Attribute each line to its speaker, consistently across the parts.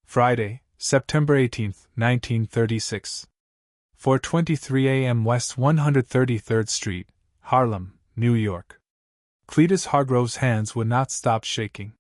Speaker 1: Friday, September 18, 1936. 4:23 a.m. West 133rd Street, Harlem, New York. Cletus Hargrove's hands would not stop shaking.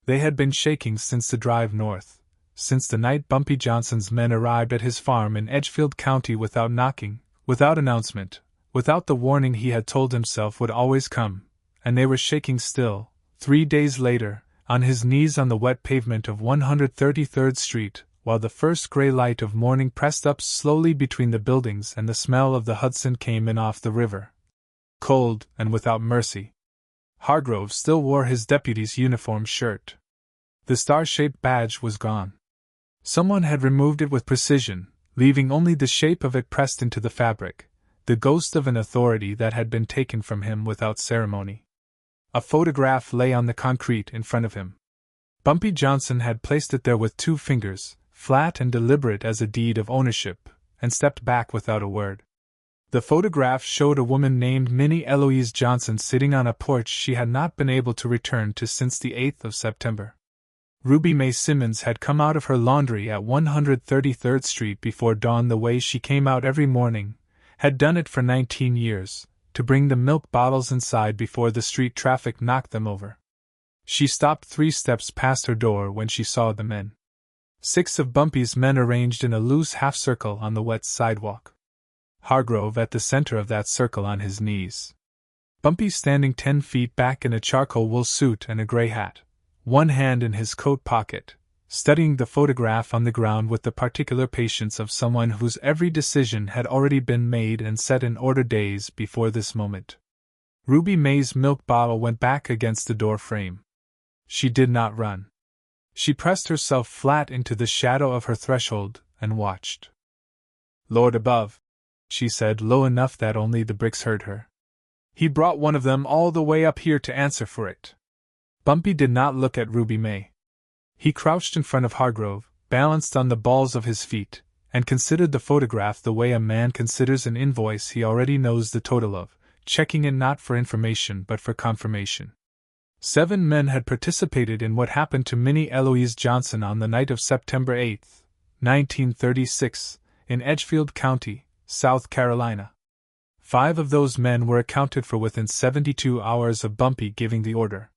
Speaker 1: They had been shaking since the drive north, since the night Bumpy Johnson's men arrived at his farm in Edgefield County without knocking, without announcement, without the warning he had told himself would always come, and they were shaking still, 3 days later, on his knees on the wet pavement of 133rd Street, while the first gray light of morning pressed up slowly between the buildings and the smell of the Hudson came in off the river. Cold and without mercy. Hargrove still wore his deputy's uniform shirt. The star-shaped badge was gone. Someone had removed it with precision, leaving only the shape of it pressed into the fabric, the ghost of an authority that had been taken from him without ceremony. A photograph lay on the concrete in front of him. Bumpy Johnson had placed it there with 2 fingers, flat and deliberate as a deed of ownership, and stepped back without a word. The photograph showed a woman named Minnie Eloise Johnson sitting on a porch she had not been able to return to since the 8th of September. Ruby Mae Simmons had come out of her laundry at 133rd Street before dawn the way she came out every morning, had done it for 19 years, to bring the milk bottles inside before the street traffic knocked them over. She stopped 3 steps past her door when she saw the men. 6 of Bumpy's men arranged in a loose half-circle on the wet sidewalk. Hargrove at the center of that circle on his knees. Bumpy standing 10 feet back in a charcoal wool suit and a gray hat, one hand in his coat pocket, studying the photograph on the ground with the particular patience of someone whose every decision had already been made and set in order days before this moment. Ruby Mae's milk bottle went back against the door frame. She did not run. She pressed herself flat into the shadow of her threshold and watched. "Lord above," she said low enough that only the bricks heard her. "He brought one of them all the way up here to answer for it." Bumpy did not look at Ruby Mae. He crouched in front of Hargrove, balanced on the balls of his feet, and considered the photograph the way a man considers an invoice he already knows the total of, checking it not for information but for confirmation. 7 men had participated in what happened to Minnie Eloise Johnson on the night of September 8, 1936, in Edgefield County, South Carolina. 5 of those men were accounted for within 72 hours of Bumpy giving the order.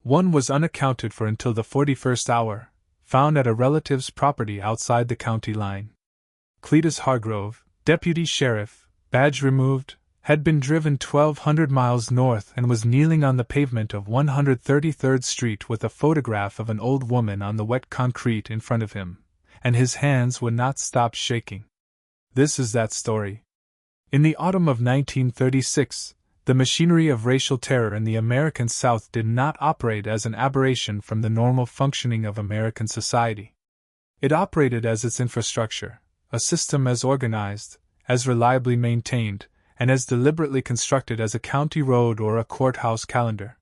Speaker 1: 1 was unaccounted for until the 41st hour, found at a relative's property outside the county line. Cletus Hargrove, deputy sheriff, badge removed, had been driven 1,200 miles north and was kneeling on the pavement of 133rd Street with a photograph of an old woman on the wet concrete in front of him, and his hands would not stop shaking. This is that story. In the autumn of 1936, the machinery of racial terror in the American South did not operate as an aberration from the normal functioning of American society. It operated as its infrastructure, a system as organized, as reliably maintained, and as deliberately constructed as a county road or a courthouse calendar.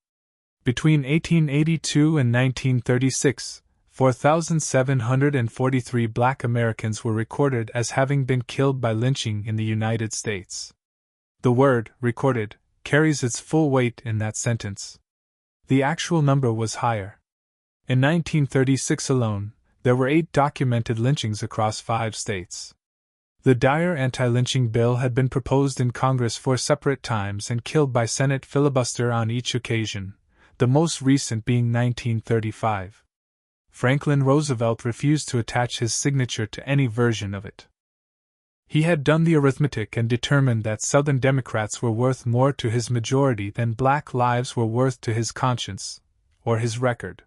Speaker 1: Between 1882 and 1936, 4,743 black Americans were recorded as having been killed by lynching in the United States. The word, recorded, carries its full weight in that sentence. The actual number was higher. In 1936 alone, there were 8 documented lynchings across 5 states. The Dyer anti-lynching bill had been proposed in Congress 4 separate times and killed by Senate filibuster on each occasion, the most recent being 1935. Franklin Roosevelt refused to attach his signature to any version of it. He had done the arithmetic and determined that Southern Democrats were worth more to his majority than black lives were worth to his conscience, or his record.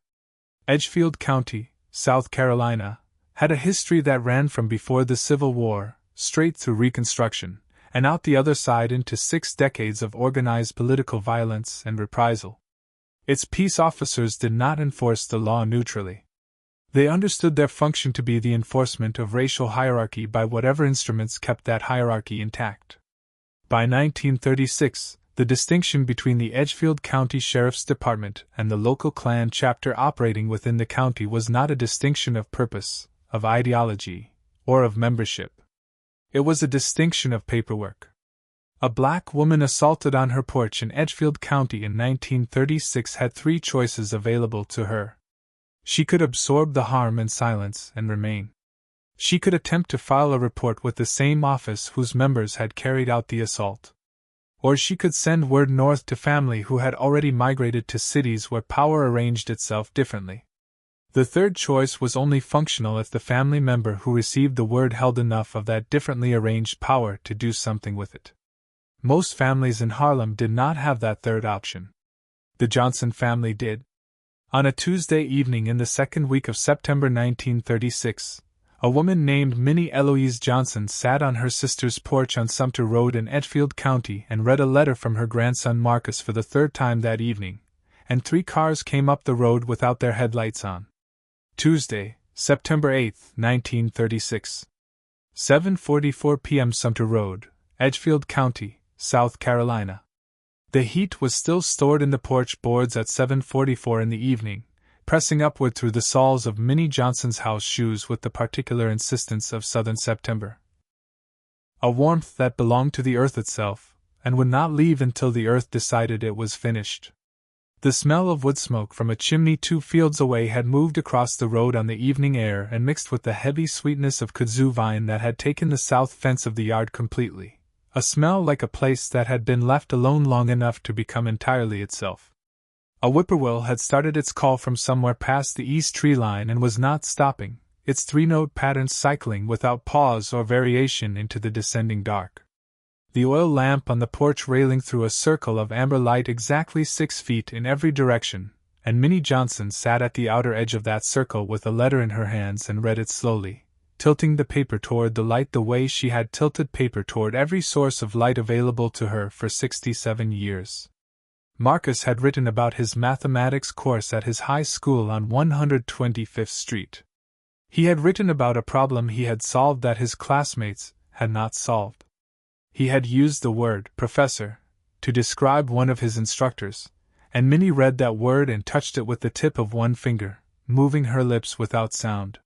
Speaker 1: Edgefield County, South Carolina, had a history that ran from before the Civil War, straight through Reconstruction, and out the other side into 6 decades of organized political violence and reprisal. Its peace officers did not enforce the law neutrally. They understood their function to be the enforcement of racial hierarchy by whatever instruments kept that hierarchy intact. By 1936, the distinction between the Edgefield County Sheriff's Department and the local Klan chapter operating within the county was not a distinction of purpose, of ideology, or of membership. It was a distinction of paperwork. A black woman assaulted on her porch in Edgefield County in 1936 had 3 choices available to her. She could absorb the harm in silence and remain. She could attempt to file a report with the same office whose members had carried out the assault. Or she could send word north to family who had already migrated to cities where power arranged itself differently. The third choice was only functional if the family member who received the word held enough of that differently arranged power to do something with it. Most families in Harlem did not have that third option. The Johnson family did. On a Tuesday evening in the second week of September 1936, a woman named Minnie Eloise Johnson sat on her sister's porch on Sumter Road in Edgefield County and read a letter from her grandson Marcus for the third time that evening, and 3 cars came up the road without their headlights on. Tuesday, September 8, 1936. 7:44 p.m. Sumter Road, Edgefield County, South Carolina. The heat was still stored in the porch boards at 7:44 in the evening, pressing upward through the soles of Minnie Johnson's house shoes with the particular insistence of southern September. A warmth that belonged to the earth itself, and would not leave until the earth decided it was finished. The smell of wood smoke from a chimney 2 fields away had moved across the road on the evening air and mixed with the heavy sweetness of kudzu vine that had taken the south fence of the yard completely, a smell like a place that had been left alone long enough to become entirely itself. A whippoorwill had started its call from somewhere past the east tree line and was not stopping, its 3-note pattern cycling without pause or variation into the descending dark. The oil lamp on the porch railing threw a circle of amber light exactly 6 feet in every direction, and Minnie Johnson sat at the outer edge of that circle with a letter in her hands and read it slowly, tilting the paper toward the light the way she had tilted paper toward every source of light available to her for 67 years. Marcus had written about his mathematics course at his high school on 125th Street. He had written about a problem he had solved that his classmates had not solved. He had used the word professor to describe one of his instructors, and Minnie read that word and touched it with the tip of one finger, moving her lips without sound.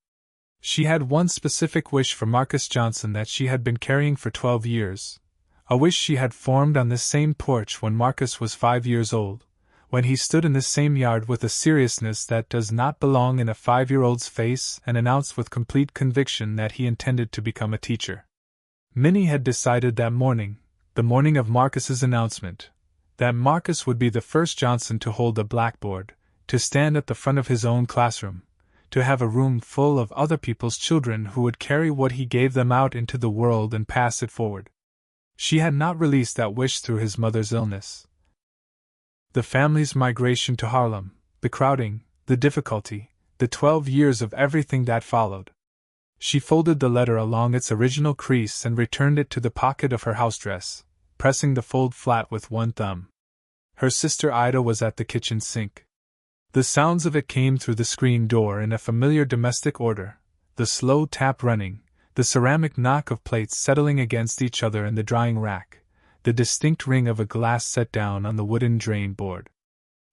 Speaker 1: She had one specific wish for Marcus Johnson that she had been carrying for 12 years. A wish she had formed on this same porch when Marcus was 5 years old, when he stood in this same yard with a seriousness that does not belong in a 5-year-old's face and announced with complete conviction that he intended to become a teacher. Minnie had decided that morning, the morning of Marcus's announcement, that Marcus would be the first Johnson to hold a blackboard, to stand at the front of his own classroom, to have a room full of other people's children who would carry what he gave them out into the world and pass it forward. She had not released that wish through his mother's illness. The family's migration to Harlem, the crowding, the difficulty, the 12 years of everything that followed. She folded the letter along its original crease and returned it to the pocket of her house dress, pressing the fold flat with one thumb. Her sister Ida was at the kitchen sink. The sounds of it came through the screen door in a familiar domestic order, the slow tap running, the ceramic knock of plates settling against each other in the drying rack, the distinct ring of a glass set down on the wooden drain board.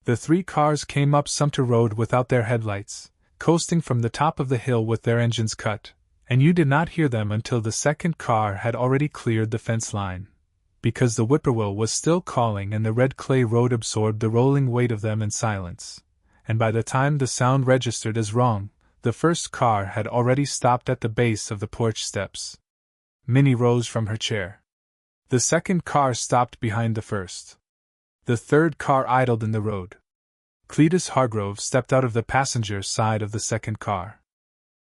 Speaker 1: The 3 cars came up Sumter Road without their headlights, coasting from the top of the hill with their engines cut, and you did not hear them until the second car had already cleared the fence line, because the whippoorwill was still calling and the red clay road absorbed the rolling weight of them in silence, and by the time the sound registered as wrong, the first car had already stopped at the base of the porch steps. Minnie rose from her chair. The second car stopped behind the first. The third car idled in the road. Cletus Hargrove stepped out of the passenger side of the second car.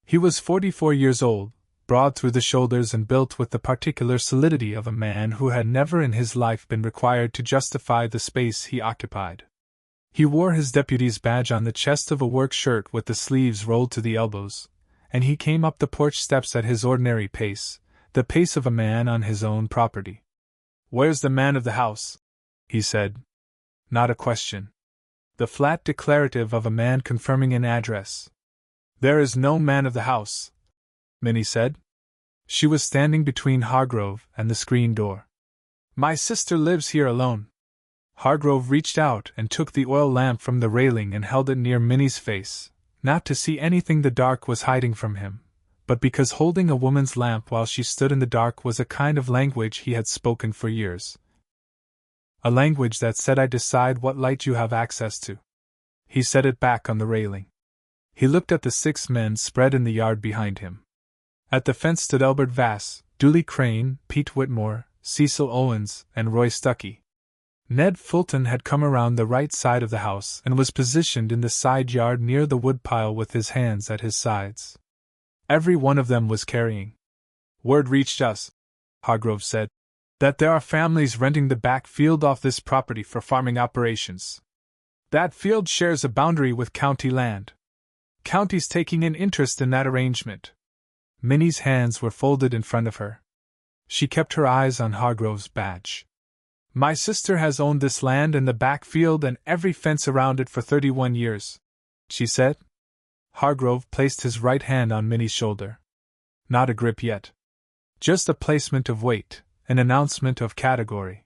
Speaker 1: He was 44 years old, broad through the shoulders and built with the particular solidity of a man who had never in his life been required to justify the space he occupied. He wore his deputy's badge on the chest of a work shirt with the sleeves rolled to the elbows, and he came up the porch steps at his ordinary pace, the pace of a man on his own property. "Where's the man of the house?" he said. Not a question. The flat declarative of a man confirming an address. "There is no man of the house," Minnie said. She was standing between Hargrove and the screen door. "My sister lives here alone." Hargrove reached out and took the oil lamp from the railing and held it near Minnie's face, not to see anything the dark was hiding from him, but because holding a woman's lamp while she stood in the dark was a kind of language he had spoken for years. A language that said, "I decide what light you have access to." He set it back on the railing. He looked at the 6 men spread in the yard behind him. At the fence stood Albert Vass, Dooley Crane, Pete Whitmore, Cecil Owens, and Roy Stuckey. Ned Fulton had come around the right side of the house and was positioned in the side yard near the woodpile with his hands at his sides. Every one of them was carrying. "Word reached us," Hargrove said, "that there are families renting the back field off this property for farming operations. That field shares a boundary with county land. County's taking an interest in that arrangement." Minnie's hands were folded in front of her. She kept her eyes on Hargrove's badge. "My sister has owned this land and the back field and every fence around it for 31 years, she said. Hargrove placed his right hand on Minnie's shoulder. Not a grip yet. Just a placement of weight, an announcement of category.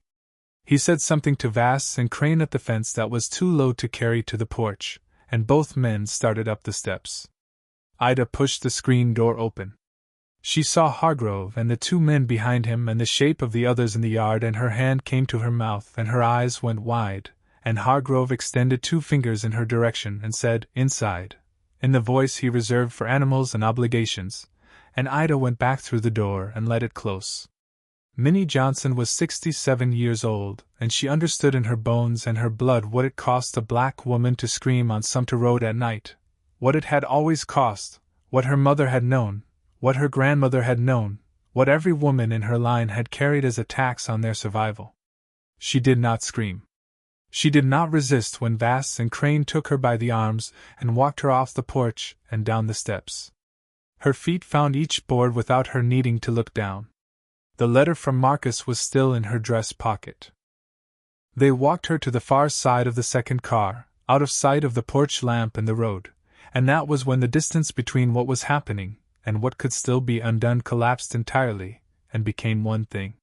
Speaker 1: He said something to Vass and Crane at the fence that was too low to carry to the porch, and both men started up the steps. Ida pushed the screen door open. She saw Hargrove and the 2 men behind him and the shape of the others in the yard, and her hand came to her mouth and her eyes went wide, and Hargrove extended 2 fingers in her direction and said, "Inside," in the voice he reserved for animals and obligations, and Ida went back through the door and let it close. Minnie Johnson was 67 years old, and she understood in her bones and her blood what it cost a black woman to scream on Sumter Road at night, what it had always cost, what her mother had known, what her grandmother had known, what every woman in her line had carried as a tax on their survival. She did not scream. She did not resist when Vass and Crane took her by the arms and walked her off the porch and down the steps. Her feet found each board without her needing to look down. The letter from Marcus was still in her dress pocket. They walked her to the far side of the second car, out of sight of the porch lamp and the road, and that was when the distance between what was happening and what could still be undone collapsed entirely, and became one thing.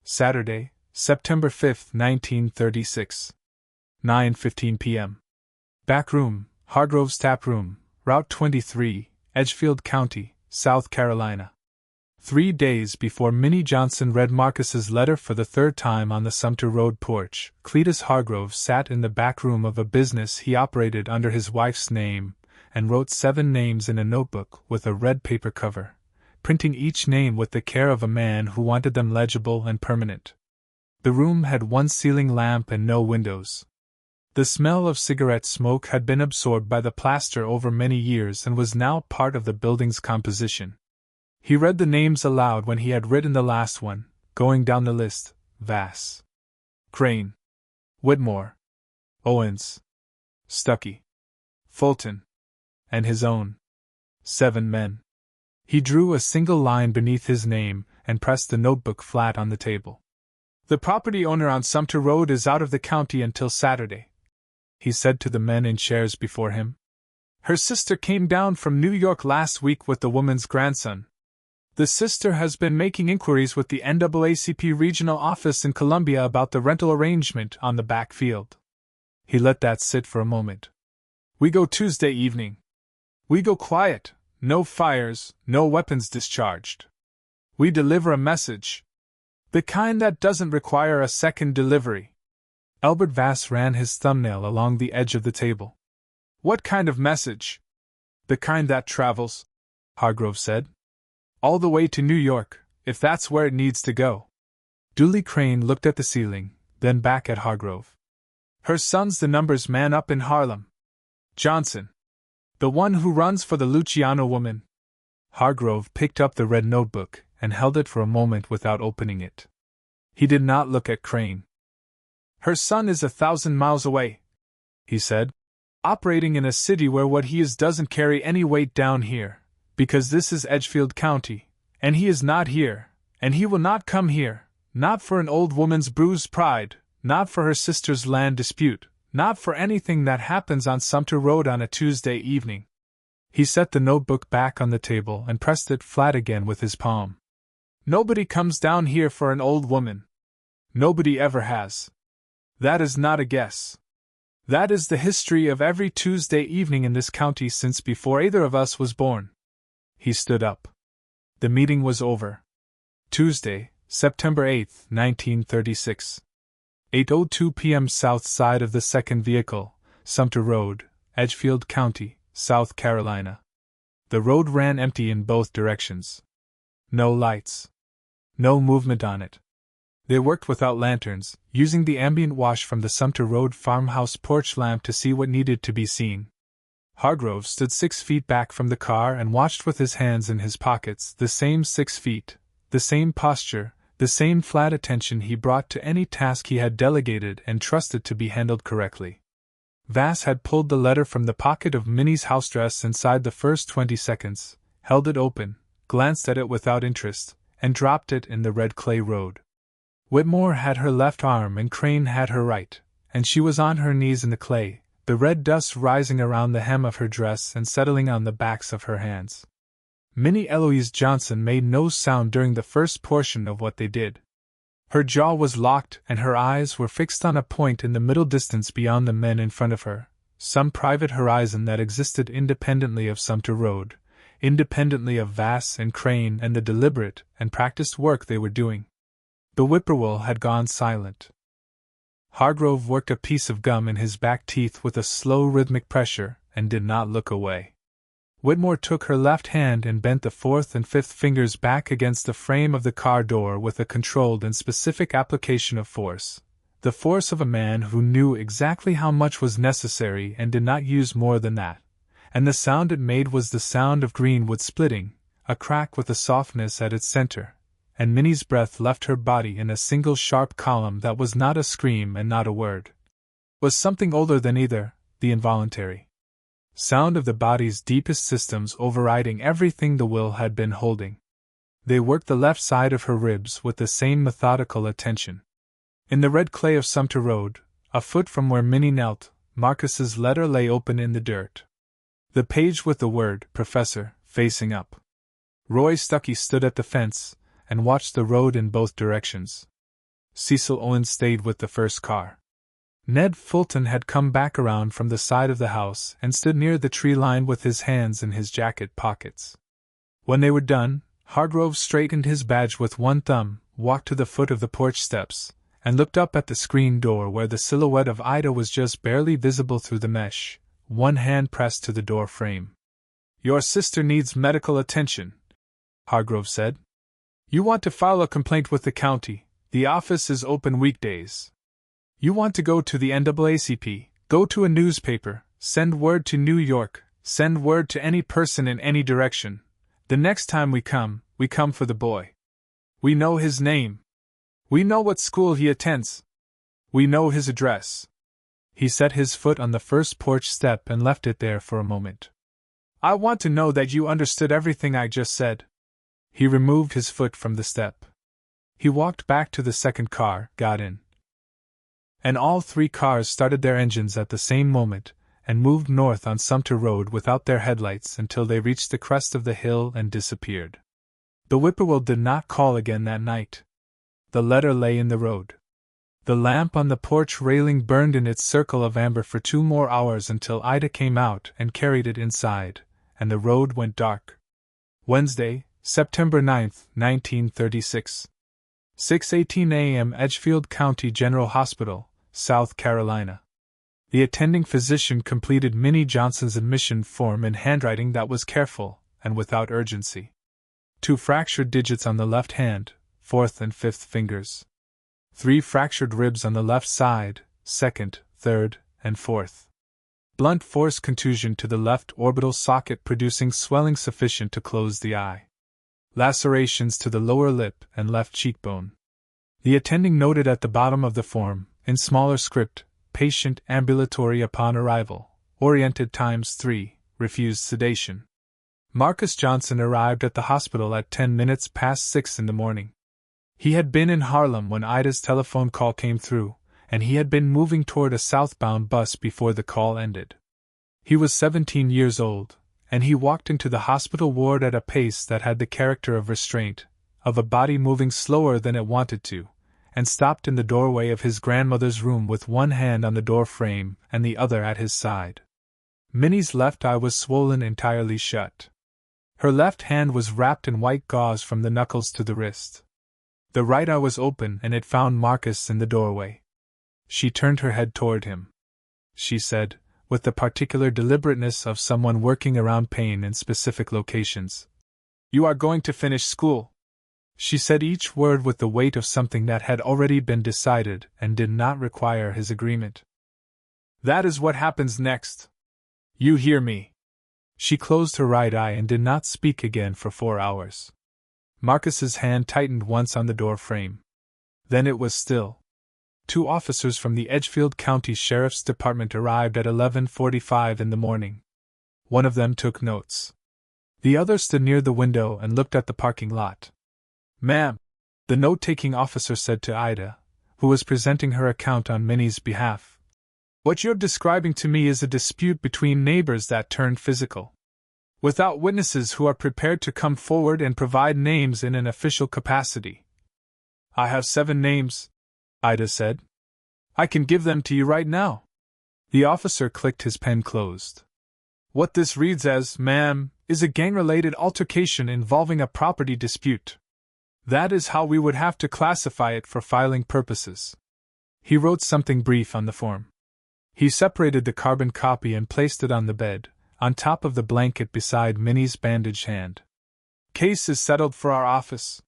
Speaker 1: Saturday, September 5, 1936. 9:15 p.m. Back room, Hargrove's tap room, Route 23, Edgefield County, South Carolina. 3 days before Minnie Johnson read Marcus's letter for the 3rd time on the Sumter Road porch, Cletus Hargrove sat in the back room of a business he operated under his wife's name, and wrote 7 names in a notebook with a red paper cover, printing each name with the care of a man who wanted them legible and permanent. The room had 1 ceiling lamp and no windows. The smell of cigarette smoke had been absorbed by the plaster over many years and was now part of the building's composition. He read the names aloud when he had written the last one, going down the list: Vass, Crane, Whitmore, Owens, Stuckey, Fulton, and his own. 7 men. He drew a single line beneath his name and pressed the notebook flat on the table. "The property owner on Sumter Road is out of the county until Saturday," he said to the men in chairs before him. "Her sister came down from New York last week with the woman's grandson. The sister has been making inquiries with the NAACP regional office in Columbia about the rental arrangement on the back field." He let that sit for a moment. "We go Tuesday evening. We go quiet, no fires, no weapons discharged. We deliver a message. The kind that doesn't require a second delivery." Albert Vass ran his thumbnail along the edge of the table. "What kind of message?" "The kind that travels," Hargrove said. "All the way to New York, if that's where it needs to go." Dooley Crane looked at the ceiling, then back at Hargrove. "Her son's the numbers man up in Harlem. Johnson. The one who runs for the Luciano woman." Hargrove picked up the red notebook and held it for a moment without opening it. He did not look at Crane. "Her son is 1,000 miles away," he said, "operating in a city where what he is doesn't carry any weight down here, because this is Edgefield County, and he is not here, and he will not come here, not for an old woman's bruised pride, not for her sister's land dispute, not for anything that happens on Sumter Road on a Tuesday evening." He set the notebook back on the table and pressed it flat again with his palm. "Nobody comes down here for an old woman. Nobody ever has. That is not a guess. That is the history of every Tuesday evening in this county since before either of us was born." He stood up. The meeting was over. Tuesday, September 8, 1936. 8:02 p.m. South side of the second vehicle, Sumter Road, Edgefield County, South Carolina. The road ran empty in both directions. No lights. No movement on it. They worked without lanterns, using the ambient wash from the Sumter Road farmhouse porch lamp to see what needed to be seen. Hargrove stood 6 feet back from the car and watched with his hands in his pockets, the same 6 feet, the same posture, the same flat attention he brought to any task he had delegated and trusted to be handled correctly. Vass had pulled the letter from the pocket of Minnie's housedress inside the first 20 seconds, held it open, glanced at it without interest, and dropped it in the red clay road. Whitmore had her left arm and Crane had her right, and she was on her knees in the clay, the red dust rising around the hem of her dress and settling on the backs of her hands. Minnie Eloise Johnson made no sound during the first portion of what they did. Her jaw was locked and her eyes were fixed on a point in the middle distance beyond the men in front of her, some private horizon that existed independently of Sumter Road, independently of Vass and Crane and the deliberate and practiced work they were doing. The whippoorwill had gone silent. Hargrove worked a piece of gum in his back teeth with a slow rhythmic pressure, and did not look away. Whitmore took her left hand and bent the 4th and 5th fingers back against the frame of the car door with a controlled and specific application of force, the force of a man who knew exactly how much was necessary and did not use more than that, and the sound it made was the sound of green wood splitting, a crack with a softness at its center, and Minnie's breath left her body in a single sharp column that was not a scream and not a word. Was something older than either, the involuntary sound of the body's deepest systems overriding everything the will had been holding. They worked the left side of her ribs with the same methodical attention. In the red clay of Sumter Road, a foot from where Minnie knelt, Marcus's letter lay open in the dirt. The page with the word Professor facing up. Roy Stuckey stood at the fence and watched the road in both directions. Cecil Owens stayed with the first car. Ned Fulton had come back around from the side of the house and stood near the tree line with his hands in his jacket pockets. When they were done, Hargrove straightened his badge with one thumb, walked to the foot of the porch steps, and looked up at the screen door where the silhouette of Ida was just barely visible through the mesh, one hand pressed to the door frame. "Your sister needs medical attention," Hargrove said. "You want to file a complaint with the county. The office is open weekdays. You want to go to the NAACP, go to a newspaper, send word to New York, send word to any person in any direction. The next time we come for the boy. We know his name. We know what school he attends. We know his address." He set his foot on the first porch step and left it there for a moment. "I want to know that you understood everything I just said." He removed his foot from the step. He walked back to the second car, got in. And all 3 cars started their engines at the same moment, and moved north on Sumter Road without their headlights until they reached the crest of the hill and disappeared. The whippoorwill did not call again that night. The letter lay in the road. The lamp on the porch railing burned in its circle of amber for 2 more hours until Ida came out and carried it inside, and the road went dark. Wednesday, September 9, 1936. 6:18 a.m. Edgefield County General Hospital, South Carolina. The attending physician completed Minnie Johnson's admission form in handwriting that was careful and without urgency. 2 fractured digits on the left hand, 4th and 5th fingers. 3 fractured ribs on the left side, 2nd, 3rd, and 4th. Blunt force contusion to the left orbital socket producing swelling sufficient to close the eye. Lacerations to the lower lip and left cheekbone. The attending noted at the bottom of the form, in smaller script, "Patient ambulatory upon arrival, oriented ×3, refused sedation." Marcus Johnson arrived at the hospital at 10 minutes past 6 in the morning. He had been in Harlem when Ida's telephone call came through, and he had been moving toward a southbound bus before the call ended. He was 17 years old, and he walked into the hospital ward at a pace that had the character of restraint, of a body moving slower than it wanted to, and stopped in the doorway of his grandmother's room with one hand on the door frame and the other at his side. Minnie's left eye was swollen entirely shut. Her left hand was wrapped in white gauze from the knuckles to the wrist. The right eye was open and it found Marcus in the doorway. She turned her head toward him. She said, with the particular deliberateness of someone working around pain in specific locations. "You are going to finish school," she said, each word with the weight of something that had already been decided and did not require his agreement. "That is what happens next. You hear me." She closed her right eye and did not speak again for 4 hours. Marcus's hand tightened once on the door frame. Then it was still. 2 officers from the Edgefield County Sheriff's Department arrived at 11:45 in the morning. One of them took notes. The other stood near the window and looked at the parking lot. "Ma'am," the note-taking officer said to Ida, who was presenting her account on Minnie's behalf, "what you're describing to me is a dispute between neighbors that turned physical. Without witnesses who are prepared to come forward and provide names in an official capacity." "I have 7 names," Ida said. "I can give them to you right now." The officer clicked his pen closed. "What this reads as, ma'am, is a gang-related altercation involving a property dispute. That is how we would have to classify it for filing purposes." He wrote something brief on the form. He separated the carbon copy and placed it on the bed, on top of the blanket beside Minnie's bandaged hand. "Case is settled for our office.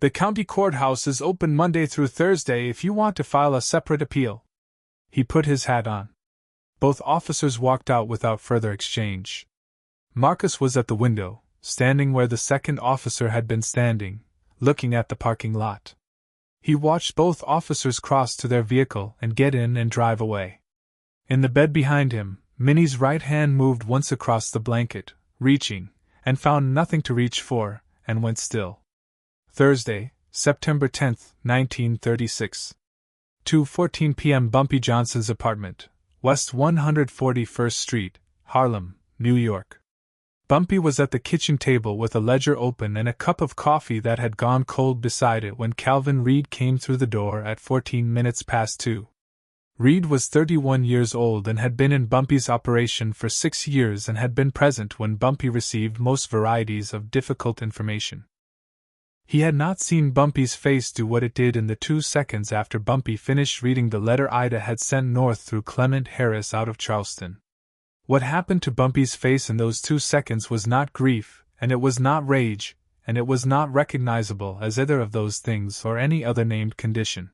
Speaker 1: The county courthouse is open Monday through Thursday if you want to file a separate appeal." He put his hat on. Both officers walked out without further exchange. Marcus was at the window, standing where the second officer had been standing, looking at the parking lot. He watched both officers cross to their vehicle and get in and drive away. In the bed behind him, Minnie's right hand moved once across the blanket, reaching, and found nothing to reach for, and went still. Thursday, September 10, 1936. 2:14 p.m. Bumpy Johnson's apartment, West 141st Street, Harlem, New York. Bumpy was at the kitchen table with a ledger open and a cup of coffee that had gone cold beside it when Calvin Reed came through the door at 14 minutes past 2. Reed was 31 years old and had been in Bumpy's operation for 6 years and had been present when Bumpy received most varieties of difficult information. He had not seen Bumpy's face do what it did in the 2 seconds after Bumpy finished reading the letter Ida had sent north through Clement Harris out of Charleston. What happened to Bumpy's face in those 2 seconds was not grief, and it was not rage, and it was not recognizable as either of those things or any other named condition.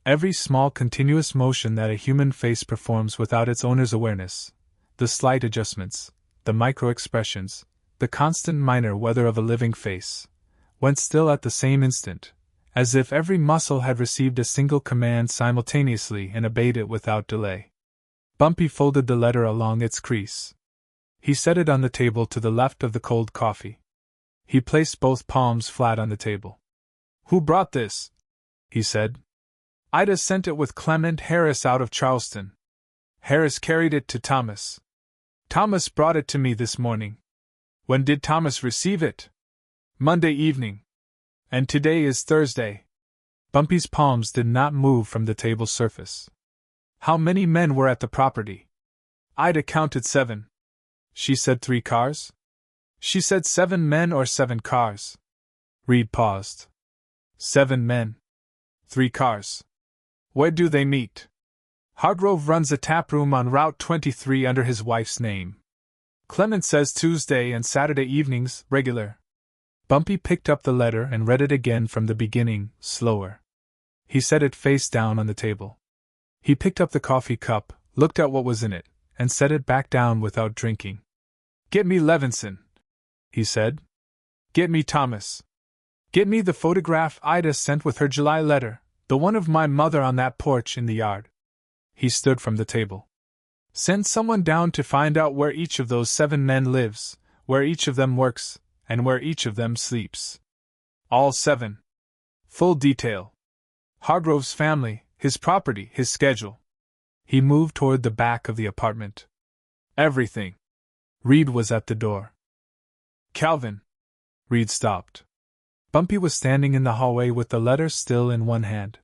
Speaker 1: Every small continuous motion that a human face performs without its owner's awareness, the slight adjustments, the micro-expressions, the constant minor weather of a living face, went still at the same instant, as if every muscle had received a single command simultaneously and obeyed it without delay. Bumpy folded the letter along its crease. He set it on the table to the left of the cold coffee. He placed both palms flat on the table. "Who brought this?" he said. "Ida sent it with Clement Harris out of Charleston. Harris carried it to Thomas. Thomas brought it to me this morning." "When did Thomas receive it?" "Monday evening. And today is Thursday." Bumpy's palms did not move from the table's surface. "How many men were at the property?" "Ida counted 7. She said 3 cars?" "She said 7 men or 7 cars." Reed paused. 7 men. 3 cars. Where do they meet?" "Hargrove runs a tap room on Route 23 under his wife's name. Clement says Tuesday and Saturday evenings, regular." Bumpy picked up the letter and read it again from the beginning, slower. He set it face down on the table. He picked up the coffee cup, looked at what was in it, and set it back down without drinking. "Get me Levinson," he said. "Get me Thomas. Get me the photograph Ida sent with her July letter, the one of my mother on that porch in the yard." He stood from the table. "Send someone down to find out where each of those 7 men lives, where each of them works, and where each of them sleeps. All 7. Full detail. Hargrove's family, his property, his schedule." He moved toward the back of the apartment. "Everything." Reed was at the door. "Calvin." Reed stopped. Bumpy was standing in the hallway with the letter still in one hand.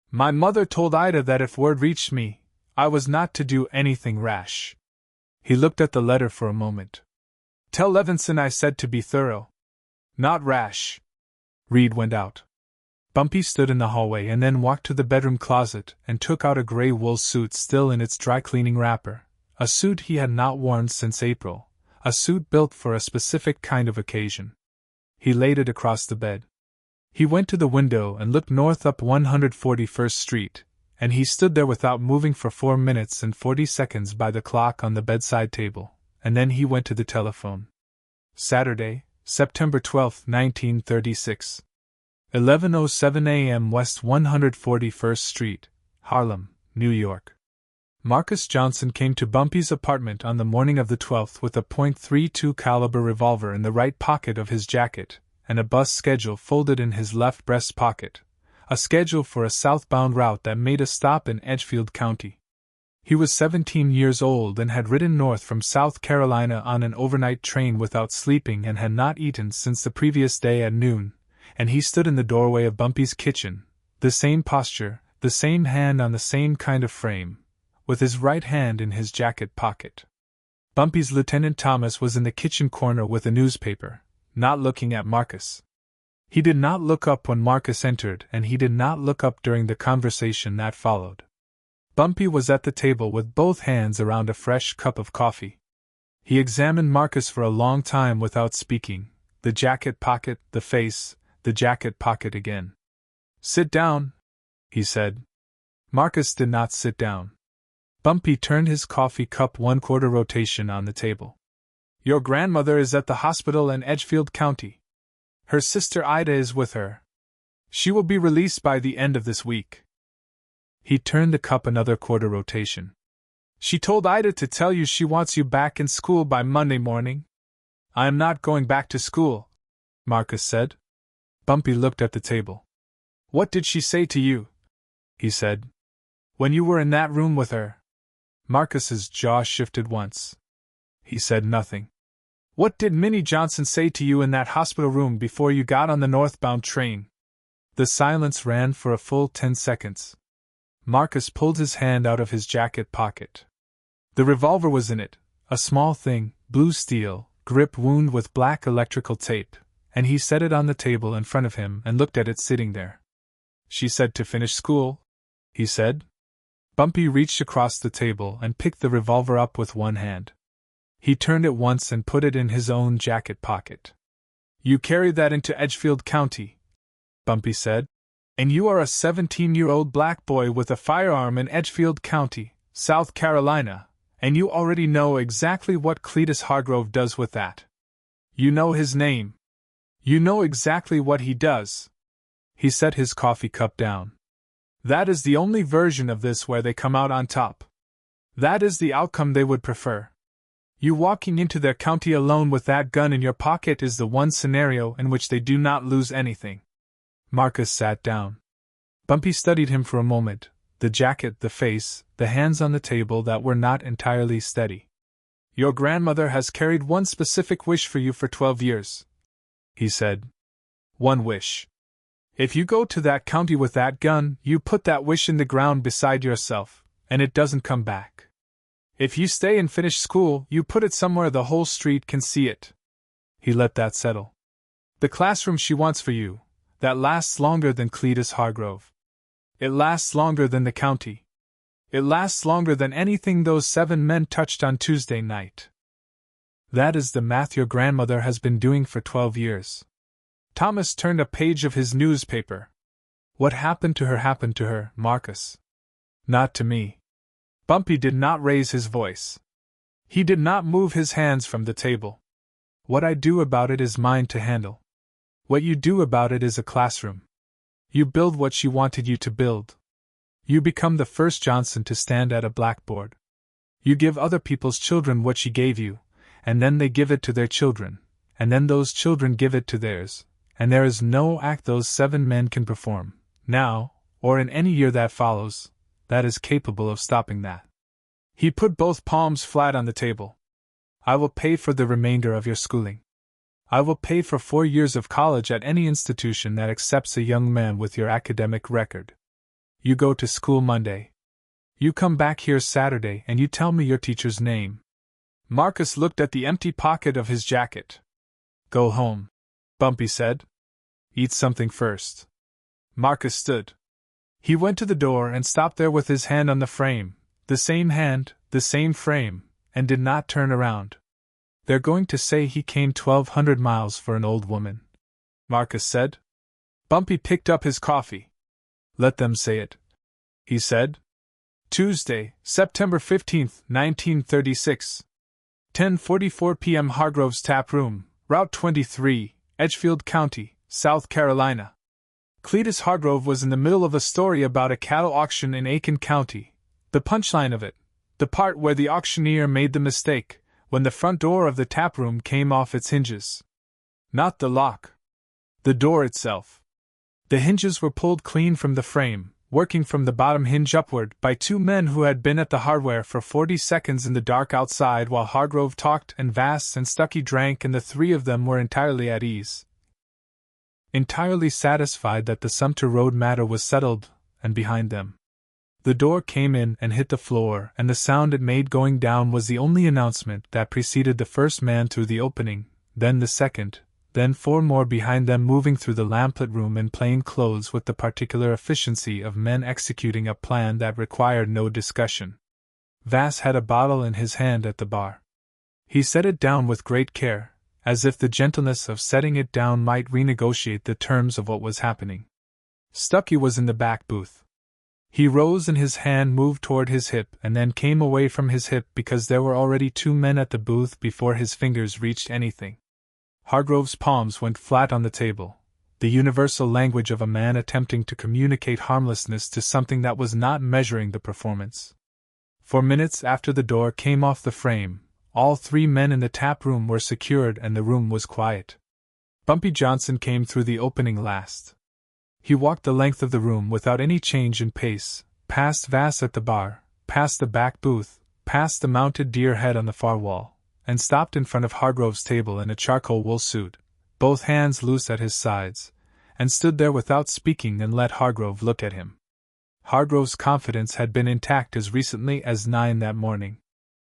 Speaker 1: "My mother told Ida that if word reached me, I was not to do anything rash." He looked at the letter for a moment. "Tell Levinson I said to be thorough. Not rash." Reed went out. Bumpy stood in the hallway and then walked to the bedroom closet and took out a gray wool suit still in its dry cleaning wrapper, a suit he had not worn since April, a suit built for a specific kind of occasion. He laid it across the bed. He went to the window and looked north up 141st Street, and he stood there without moving for 4 minutes and 40 seconds by the clock on the bedside table, and then he went to the telephone. Saturday, September 12, 1936. 11:07 a.m. West 141st Street, Harlem, New York. Marcus Johnson came to Bumpy's apartment on the morning of the 12th with a .32 caliber revolver in the right pocket of his jacket, and a bus schedule folded in his left breast pocket, a schedule for a southbound route that made a stop in Edgefield County. He was 17 years old and had ridden north from South Carolina on an overnight train without sleeping and had not eaten since the previous day at noon, and he stood in the doorway of Bumpy's kitchen, the same posture, the same hand on the same kind of frame, with his right hand in his jacket pocket. Bumpy's Lieutenant Thomas was in the kitchen corner with a newspaper, not looking at Marcus. He did not look up when Marcus entered, and he did not look up during the conversation that followed. Bumpy was at the table with both hands around a fresh cup of coffee. He examined Marcus for a long time without speaking, the jacket pocket, the face, the jacket pocket again. "Sit down," he said. Marcus did not sit down. Bumpy turned his coffee cup 1/4 rotation on the table. "Your grandmother is at the hospital in Edgefield County. Her sister Ida is with her. She will be released by the end of this week." He turned the cup another 1/4 rotation. "She told Ida to tell you she wants you back in school by Monday morning." "I am not going back to school," Marcus said. Bumpy looked at the table. "What did she say to you?" he said. "When you were in that room with her?" Marcus's jaw shifted once. He said nothing. "What did Minnie Johnson say to you in that hospital room before you got on the northbound train?" The silence ran for a full 10 seconds. Marcus pulled his hand out of his jacket pocket. The revolver was in it, a small thing, blue steel, grip wound with black electrical tape, and he set it on the table in front of him and looked at it sitting there. "She said to finish school," he said. Bumpy reached across the table and picked the revolver up with one hand. He turned it once and put it in his own jacket pocket. "You carried that into Edgefield County," Bumpy said. "And you are a 17-year-old black boy with a firearm in Edgefield County, South Carolina, and you already know exactly what Cletus Hargrove does with that. You know his name. You know exactly what he does." He set his coffee cup down. "That is the only version of this where they come out on top. That is the outcome they would prefer. You walking into their county alone with that gun in your pocket is the one scenario in which they do not lose anything." Marcus sat down. Bumpy studied him for a moment, the jacket, the face, the hands on the table that were not entirely steady. "Your grandmother has carried one specific wish for you for 12 years, he said. "One wish. If you go to that county with that gun, you put that wish in the ground beside yourself, and it doesn't come back. If you stay and finish school, you put it somewhere the whole street can see it." He let that settle. "The classroom she wants for you, that lasts longer than Cletus Hargrove. It lasts longer than the county. It lasts longer than anything those 7 men touched on Tuesday night. That is the math your grandmother has been doing for 12 years. Thomas turned a page of his newspaper. "What happened to her, Marcus. Not to me." Bumpy did not raise his voice. He did not move his hands from the table. "What I do about it is mine to handle. What you do about it is a classroom. You build what she wanted you to build. You become the first Johnson to stand at a blackboard. You give other people's children what she gave you, and then they give it to their children, and then those children give it to theirs, and there is no act those 7 men can perform, now, or in any year that follows, that is capable of stopping that." He put both palms flat on the table. "I will pay for the remainder of your schooling. I will pay for 4 years of college at any institution that accepts a young man with your academic record. You go to school Monday. You come back here Saturday and you tell me your teacher's name." Marcus looked at the empty pocket of his jacket. "Go home," Bumpy said. "Eat something first." Marcus stood. He went to the door and stopped there with his hand on the frame, the same hand, the same frame, and did not turn around. "They're going to say he came 1,200 miles for an old woman," Marcus said. Bumpy picked up his coffee. "Let them say it," he said. Tuesday, September 15, 1936. 10:44 p.m. Hargrove's Tap Room, Route 23, Edgefield County, South Carolina. Cletus Hargrove was in the middle of a story about a cattle auction in Aiken County. The punchline of it, the part where the auctioneer made the mistake, when the front door of the tap room came off its hinges. Not the lock. The door itself. The hinges were pulled clean from the frame, working from the bottom hinge upward by two men who had been at the hardware for 40 seconds in the dark outside while Hargrove talked and Vass and Stucky drank, and the three of them were entirely at ease. Entirely satisfied that the Sumter Road matter was settled, and behind them. The door came in and hit the floor, and the sound it made going down was the only announcement that preceded the first man through the opening, then the second, then four more behind them moving through the lamplit room in plain clothes with the particular efficiency of men executing a plan that required no discussion. Vass had a bottle in his hand at the bar. He set it down with great care, as if the gentleness of setting it down might renegotiate the terms of what was happening. Stucky was in the back booth. He rose and his hand moved toward his hip and then came away from his hip because there were already two men at the booth before his fingers reached anything. Hargrove's palms went flat on the table, the universal language of a man attempting to communicate harmlessness to something that was not measuring the performance. For minutes after the door came off the frame, all three men in the tap room were secured and the room was quiet. Bumpy Johnson came through the opening last. He walked the length of the room without any change in pace, past Vass at the bar, past the back booth, past the mounted deer head on the far wall, and stopped in front of Hargrove's table in a charcoal wool suit, both hands loose at his sides, and stood there without speaking and let Hargrove look at him. Hargrove's confidence had been intact as recently as 9 that morning.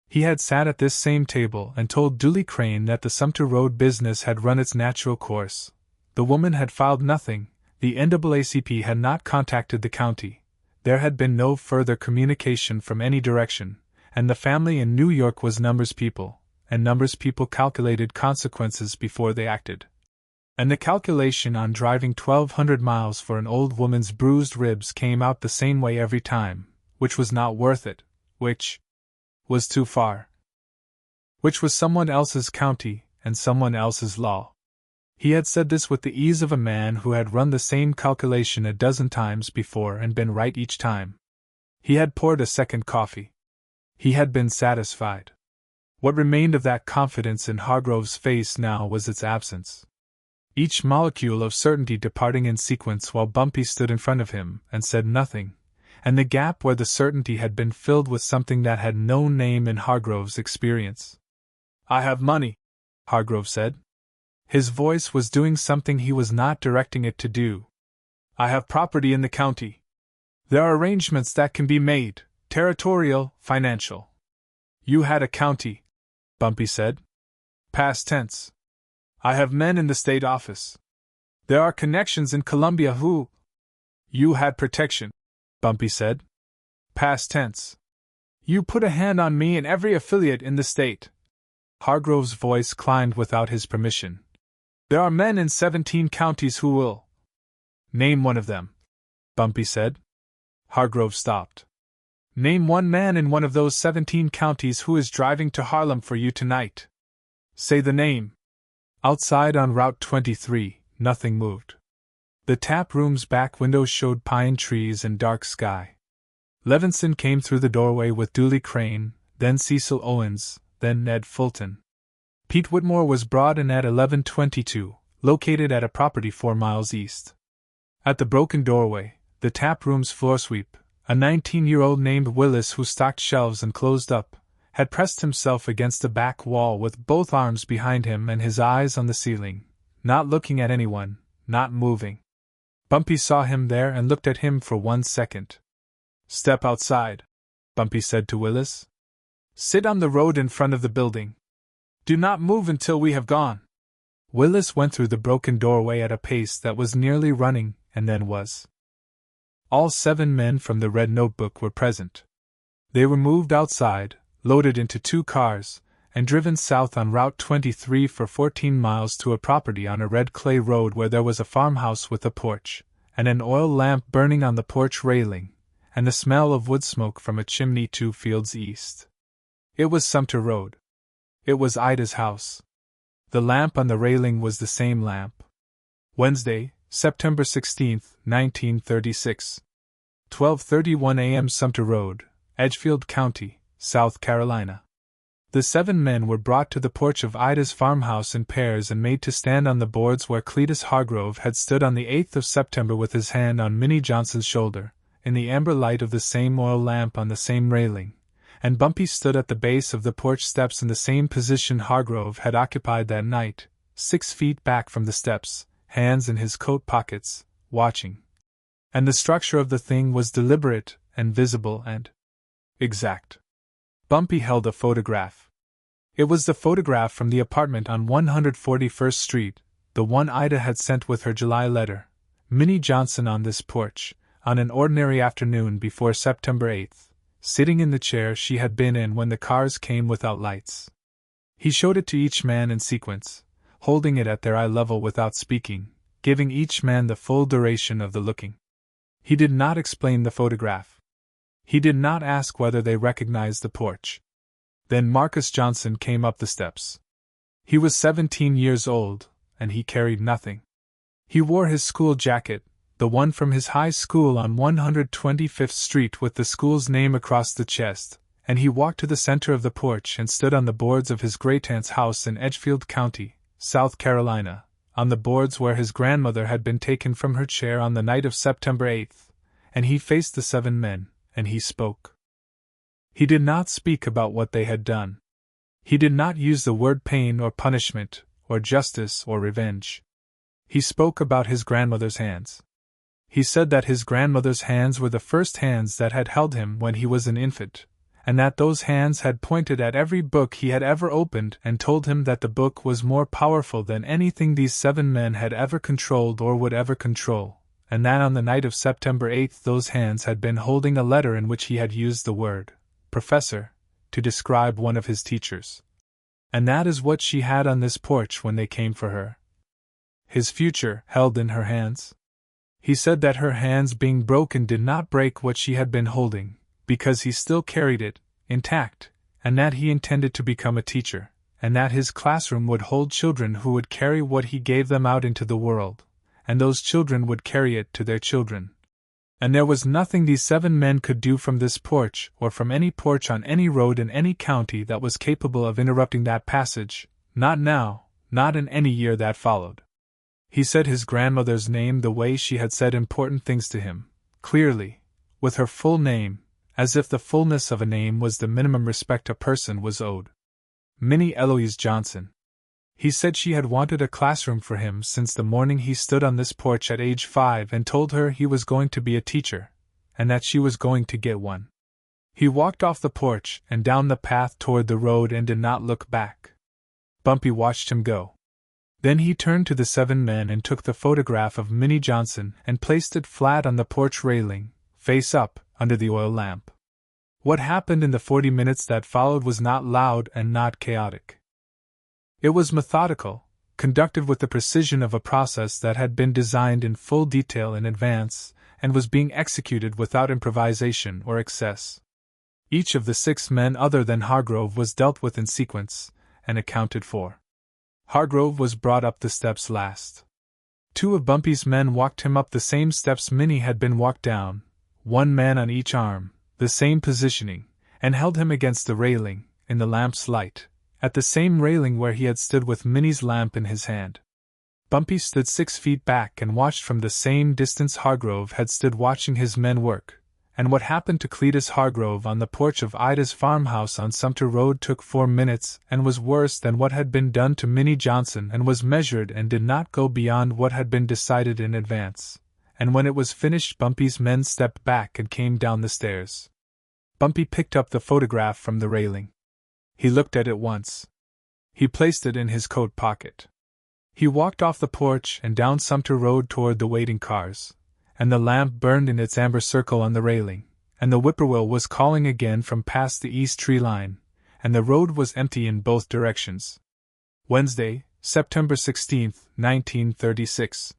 Speaker 1: He had sat at this same table and told Dooley Crane that the Sumter Road business had run its natural course. The woman had filed nothing, the NAACP had not contacted the county, there had been no further communication from any direction, and the family in New York was numbers people, and numbers people calculated consequences before they acted. And the calculation on driving 1,200 miles for an old woman's bruised ribs came out the same way every time, which was not worth it, which was too far. Which was someone else's county, and someone else's law. He had said this with the ease of a man who had run the same calculation a dozen times before and been right each time. He had poured a second coffee. He had been satisfied. What remained of that confidence in Hargrove's face now was its absence. Each molecule of certainty departing in sequence while Bumpy stood in front of him and said nothing, and the gap where the certainty had been filled with something that had no name in Hargrove's experience. "I have money," Hargrove said. His voice was doing something he was not directing it to do. "I have property in the county. There are arrangements that can be made, territorial, financial." "You had a county," Bumpy said. "Past tense. I have men in the state office. There are connections in Columbia who—" "You had protection," Bumpy said. "Past tense. You put a hand on me and every affiliate in the state." Hargrove's voice climbed without his permission. "There are men in 17 counties who will—" "Name one of them," Bumpy said. Hargrove stopped. "Name one man in one of those 17 counties who is driving to Harlem for you tonight. Say the name." Outside on Route 23, nothing moved. The tap room's back windows showed pine trees and dark sky. Levinson came through the doorway with Dooley Crane, then Cecil Owens, then Ned Fulton. Pete Whitmore was brought in at 11:22, located at a property 4 miles east. At the broken doorway, the tap room's floor sweep, a 19-year-old named Willis who stocked shelves and closed up, had pressed himself against the back wall with both arms behind him and his eyes on the ceiling, not looking at anyone, not moving. Bumpy saw him there and looked at him for 1 second. "Step outside," Bumpy said to Willis. "Sit on the road in front of the building. Do not move until we have gone." Willis went through the broken doorway at a pace that was nearly running, and then was. All 7 men from the Red Notebook were present. They were moved outside, loaded into 2 cars, and driven south on Route 23 for 14 miles to a property on a red clay road where there was a farmhouse with a porch, and an oil lamp burning on the porch railing, and the smell of wood smoke from a chimney 2 fields east. It was Sumter Road. It was Ida's house. The lamp on the railing was the same lamp. Wednesday, September 16, 1936. 12:31 a.m. Sumter Road, Edgefield County, South Carolina. The 7 men were brought to the porch of Ida's farmhouse in pairs and made to stand on the boards where Cletus Hargrove had stood on the 8th of September with his hand on Minnie Johnson's shoulder, in the amber light of the same oil lamp on the same railing, and Bumpy stood at the base of the porch steps in the same position Hargrove had occupied that night, 6 feet back from the steps, hands in his coat pockets, watching. And the structure of the thing was deliberate and visible and exact. Bumpy held a photograph. It was the photograph from the apartment on 141st Street, the one Ida had sent with her July letter, Minnie Johnson on this porch, on an ordinary afternoon before September 8th, sitting in the chair she had been in when the cars came without lights. He showed it to each man in sequence, holding it at their eye level without speaking, giving each man the full duration of the looking. He did not explain the photograph. He did not ask whether they recognized the porch. Then Marcus Johnson came up the steps. He was 17 years old, and he carried nothing. He wore his school jacket, the one from his high school on 125th Street with the school's name across the chest, and he walked to the center of the porch and stood on the boards of his great-aunt's house in Edgefield County, South Carolina, on the boards where his grandmother had been taken from her chair on the night of September 8th, and he faced the 7 men, and he spoke. He did not speak about what they had done. He did not use the word pain or punishment, or justice or revenge. He spoke about his grandmother's hands. He said that his grandmother's hands were the first hands that had held him when he was an infant, and that those hands had pointed at every book he had ever opened and told him that the book was more powerful than anything these 7 men had ever controlled or would ever control, and that on the night of September 8th those hands had been holding a letter in which he had used the word professor to describe one of his teachers. And that is what she had on this porch when they came for her. His future held in her hands. He said that her hands being broken did not break what she had been holding, because he still carried it, intact, and that he intended to become a teacher, and that his classroom would hold children who would carry what he gave them out into the world, and those children would carry it to their children. And there was nothing these 7 men could do from this porch or from any porch on any road in any county that was capable of interrupting that passage, not now, not in any year that followed. He said his grandmother's name the way she had said important things to him, clearly, with her full name, as if the fullness of a name was the minimum respect a person was owed. Minnie Eloise Johnson. He said she had wanted a classroom for him since the morning he stood on this porch at age 5 and told her he was going to be a teacher, and that she was going to get one. He walked off the porch and down the path toward the road and did not look back. Bumpy watched him go. Then he turned to the 7 men and took the photograph of Minnie Johnson and placed it flat on the porch railing, face up, under the oil lamp. What happened in the 40 minutes that followed was not loud and not chaotic. It was methodical, conducted with the precision of a process that had been designed in full detail in advance, and was being executed without improvisation or excess. Each of the 6 men other than Hargrove was dealt with in sequence, and accounted for. Hargrove was brought up the steps last. 2 of Bumpy's men walked him up the same steps Minnie had been walked down, 1 man on each arm, the same positioning, and held him against the railing, in the lamp's light, at the same railing where he had stood with Minnie's lamp in his hand. Bumpy stood 6 feet back and watched from the same distance Hargrove had stood watching his men work, and what happened to Cletus Hargrove on the porch of Ida's farmhouse on Sumter Road took 4 minutes and was worse than what had been done to Minnie Johnson and was measured and did not go beyond what had been decided in advance, and when it was finished Bumpy's men stepped back and came down the stairs. Bumpy picked up the photograph from the railing. He looked at it once. He placed it in his coat pocket. He walked off the porch and down Sumter Road toward the waiting cars, and the lamp burned in its amber circle on the railing, and the whippoorwill was calling again from past the east tree line, and the road was empty in both directions. Wednesday, September 16, 1936.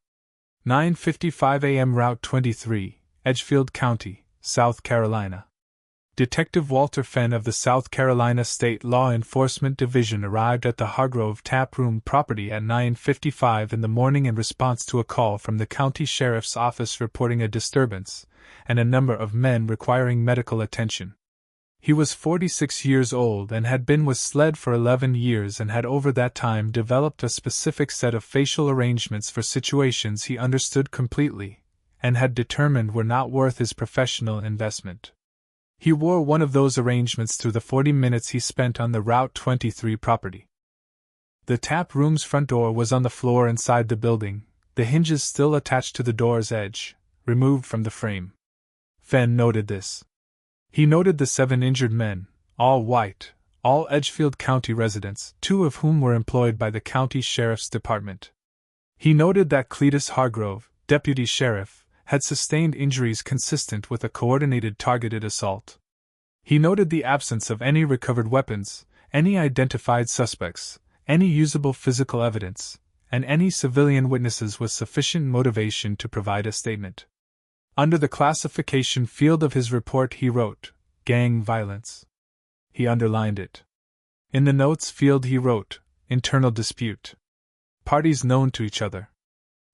Speaker 1: 9:55 a.m. Route 23, Edgefield County, South Carolina. Detective Walter Fenn of the South Carolina State Law Enforcement Division arrived at the Hargrove Tap Room property at 9:55 in the morning in response to a call from the county sheriff's office reporting a disturbance and a number of men requiring medical attention. He was 46 years old and had been with SLED for 11 years and had over that time developed a specific set of facial arrangements for situations he understood completely and had determined were not worth his professional investment. He wore one of those arrangements through the 40 minutes he spent on the Route 23 property. The tap room's front door was on the floor inside the building, the hinges still attached to the door's edge, removed from the frame. Fenn noted this. He noted the 7 injured men, all white, all Edgefield County residents, 2 of whom were employed by the county sheriff's department. He noted that Cletus Hargrove, deputy sheriff, had sustained injuries consistent with a coordinated targeted assault. He noted the absence of any recovered weapons, any identified suspects, any usable physical evidence, and any civilian witnesses with sufficient motivation to provide a statement. Under the classification field of his report he wrote, "Gang violence." He underlined it. In the notes field he wrote, "Internal dispute. Parties known to each other.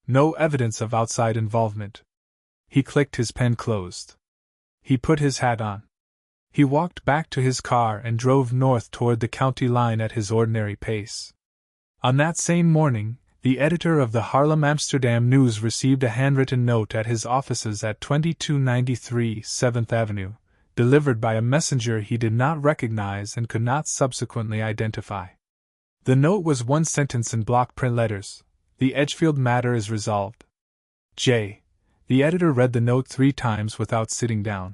Speaker 1: No evidence of outside involvement." He clicked his pen closed. He put his hat on. He walked back to his car and drove north toward the county line at his ordinary pace. On that same morning, the editor of the Harlem Amsterdam News received a handwritten note at his offices at 2293 7th Avenue, delivered by a messenger he did not recognize and could not subsequently identify. The note was one sentence in block print letters: "The Edgefield matter is resolved. J." The editor read the note 3 times without sitting down.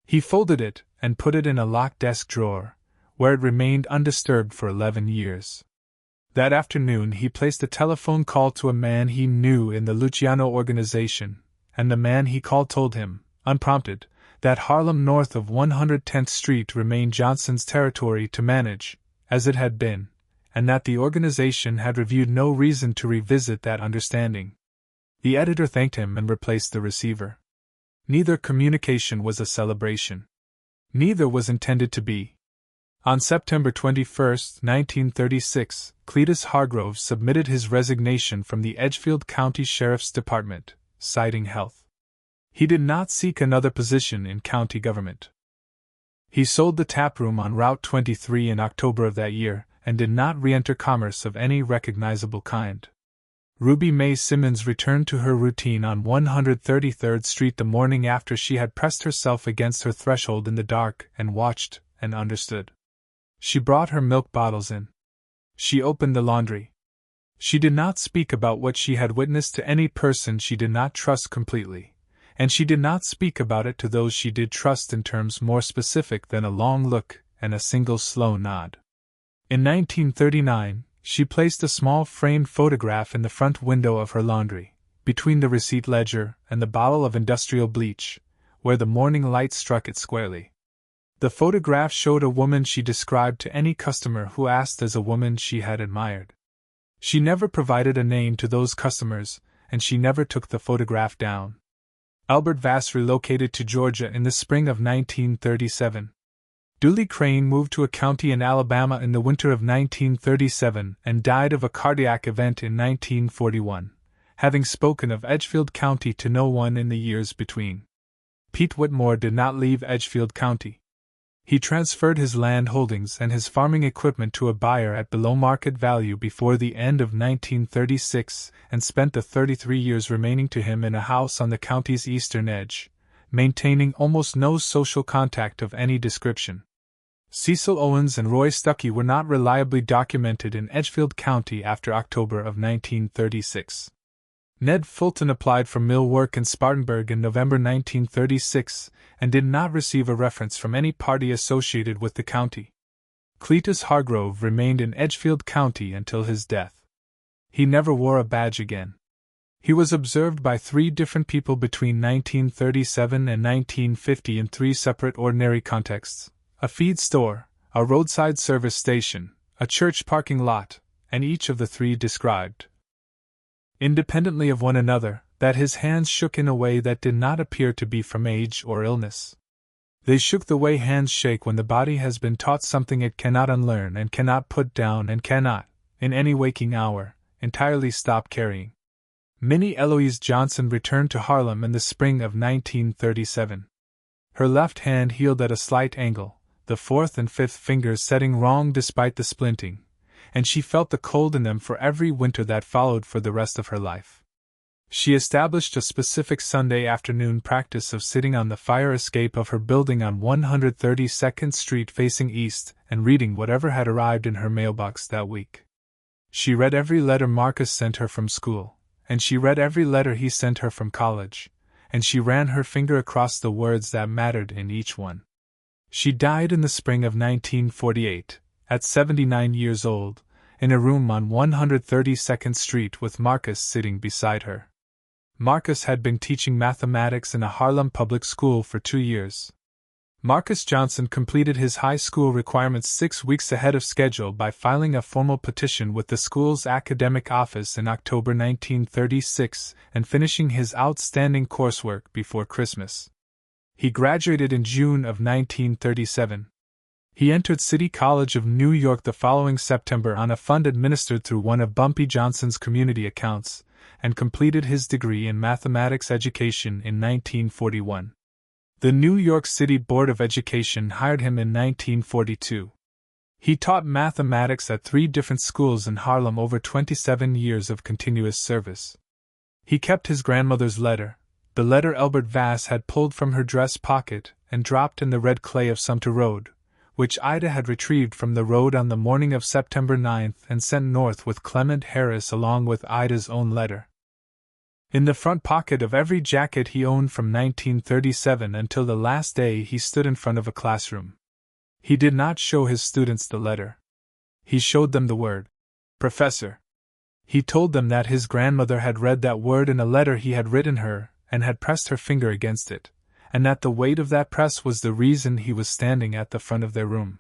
Speaker 1: He folded it and put it in a locked desk drawer, where it remained undisturbed for 11 years. That afternoon he placed a telephone call to a man he knew in the Luciano organization, and the man he called told him, unprompted, that Harlem north of 110th Street remained Johnson's territory to manage, as it had been, and that the organization had reviewed no reason to revisit that understanding. The editor thanked him and replaced the receiver. Neither communication was a celebration. Neither was intended to be. On September 21, 1936, Cletus Hargrove submitted his resignation from the Edgefield County Sheriff's Department, citing health. He did not seek another position in county government. He sold the taproom on Route 23 in October of that year and did not re-enter commerce of any recognizable kind. Ruby Mae Simmons returned to her routine on 133rd Street the morning after she had pressed herself against her threshold in the dark and watched and understood. She brought her milk bottles in. She opened the laundry. She did not speak about what she had witnessed to any person she did not trust completely, and she did not speak about it to those she did trust in terms more specific than a long look and a single slow nod. In 1939, she placed a small framed photograph in the front window of her laundry, between the receipt ledger and the bottle of industrial bleach, where the morning light struck it squarely. The photograph showed a woman she described to any customer who asked as a woman she had admired. She never provided a name to those customers, and she never took the photograph down. Albert Vass relocated to Georgia in the spring of 1937. Dooley Crane moved to a county in Alabama in the winter of 1937 and died of a cardiac event in 1941, having spoken of Edgefield County to no one in the years between. Pete Whitmore did not leave Edgefield County. He transferred his land holdings and his farming equipment to a buyer at below market value before the end of 1936 and spent the 33 years remaining to him in a house on the county's eastern edge, maintaining almost no social contact of any description. Cecil Owens and Roy Stuckey were not reliably documented in Edgefield County after October of 1936. Ned Fulton applied for mill work in Spartanburg in November 1936 and did not receive a reference from any party associated with the county. Cletus Hargrove remained in Edgefield County until his death. He never wore a badge again. He was observed by 3 different people between 1937 and 1950 in 3 separate ordinary contexts: a feed store, a roadside service station, a church parking lot, and each of the three described, independently of one another, that his hands shook in a way that did not appear to be from age or illness. They shook the way hands shake when the body has been taught something it cannot unlearn and cannot put down and cannot, in any waking hour, entirely stop carrying. Minnie Eloise Johnson returned to Harlem in the spring of 1937. Her left hand healed at a slight angle, the fourth and fifth fingers setting wrong despite the splinting, and she felt the cold in them for every winter that followed for the rest of her life. She established a specific Sunday afternoon practice of sitting on the fire escape of her building on 132nd Street facing east and reading whatever had arrived in her mailbox that week. She read every letter Marcus sent her from school, and she read every letter he sent her from college, and she ran her finger across the words that mattered in each one. She died in the spring of 1948, at 79 years old, in a room on 132nd Street with Marcus sitting beside her. Marcus had been teaching mathematics in a Harlem public school for 2 years. Marcus Johnson completed his high school requirements 6 weeks ahead of schedule by filing a formal petition with the school's academic office in October 1936 and finishing his outstanding coursework before Christmas. He graduated in June of 1937. He entered City College of New York the following September on a fund administered through one of Bumpy Johnson's community accounts, and completed his degree in mathematics education in 1941. The New York City Board of Education hired him in 1942. He taught mathematics at 3 different schools in Harlem over 27 years of continuous service. He kept his grandmother's letter, the letter Elbert Vass had pulled from her dress pocket and dropped in the red clay of Sumter Road, which Ida had retrieved from the road on the morning of September 9th and sent north with Clement Harris along with Ida's own letter. In the front pocket of every jacket he owned from 1937 until the last day he stood in front of a classroom. He did not show his students the letter. He showed them the word, "Professor." He told them that his grandmother had read that word in a letter he had written her and had pressed her finger against it, and that the weight of that press was the reason he was standing at the front of their room.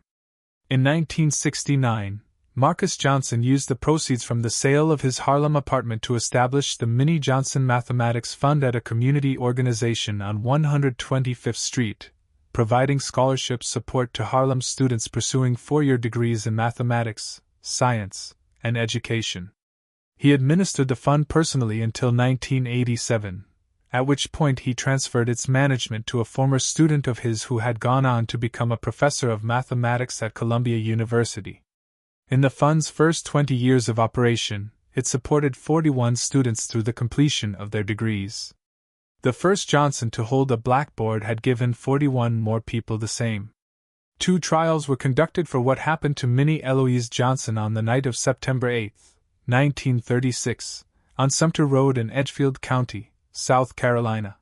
Speaker 1: In 1969, Marcus Johnson used the proceeds from the sale of his Harlem apartment to establish the Minnie Johnson Mathematics Fund at a community organization on 125th Street, providing scholarship support to Harlem students pursuing 4-year degrees in mathematics, science, and education. He administered the fund personally until 1987, at which point he transferred its management to a former student of his who had gone on to become a professor of mathematics at Columbia University. In the fund's first 20 years of operation, it supported 41 students through the completion of their degrees. The first Johnson to hold a blackboard had given 41 more people the same. 2 trials were conducted for what happened to Minnie Eloise Johnson on the night of September 8, 1936, on Sumter Road in Edgefield County, South Carolina.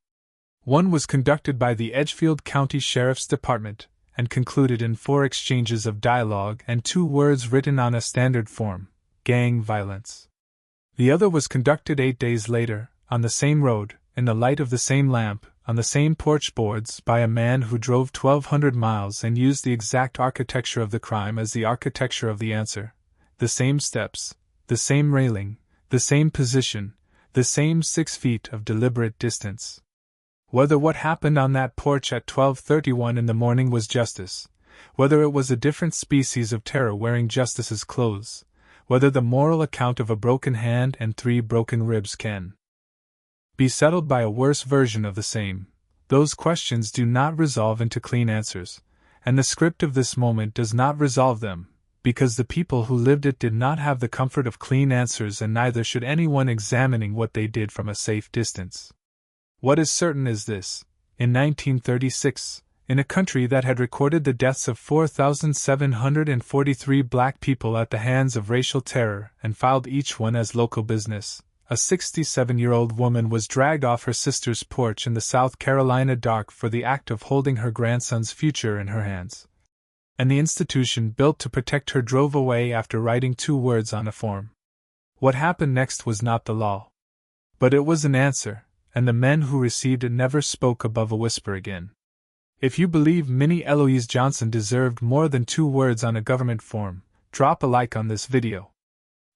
Speaker 1: One was conducted by the Edgefield County Sheriff's Department, and concluded in 4 exchanges of dialogue and 2 words written on a standard form, gang violence. The other was conducted 8 days later, on the same road, in the light of the same lamp, on the same porch boards, by a man who drove 1,200 miles and used the exact architecture of the crime as the architecture of the answer, the same steps, the same railing, the same position, the same 6 feet of deliberate distance. Whether what happened on that porch at 12:31 in the morning was justice, whether it was a different species of terror wearing justice's clothes, whether the moral account of a broken hand and 3 broken ribs can be settled by a worse version of the same, those questions do not resolve into clean answers, and the script of this moment does not resolve them, because the people who lived it did not have the comfort of clean answers, and neither should anyone examining what they did from a safe distance. What is certain is this: in 1936, in a country that had recorded the deaths of 4,743 black people at the hands of racial terror and filed each one as local business, a 67-year-old woman was dragged off her sister's porch in the South Carolina dark for the act of holding her grandson's future in her hands. And the institution built to protect her drove away after writing 2 words on a form. What happened next was not the law, but it was an answer, and the men who received it never spoke above a whisper again. If you believe Minnie Eloise Johnson deserved more than 2 words on a government form, drop a like on this video.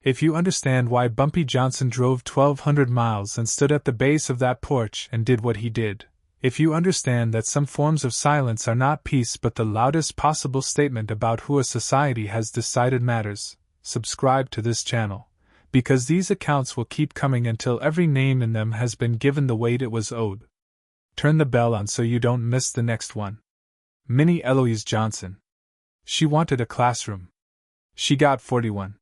Speaker 1: If you understand why Bumpy Johnson drove 1,200 miles and stood at the base of that porch and did what he did, if you understand that some forms of silence are not peace but the loudest possible statement about who a society has decided matters, subscribe to this channel, because these accounts will keep coming until every name in them has been given the weight it was owed. Turn the bell on so you don't miss the next one. Minnie Eloise Johnson. She wanted a classroom. She got 41.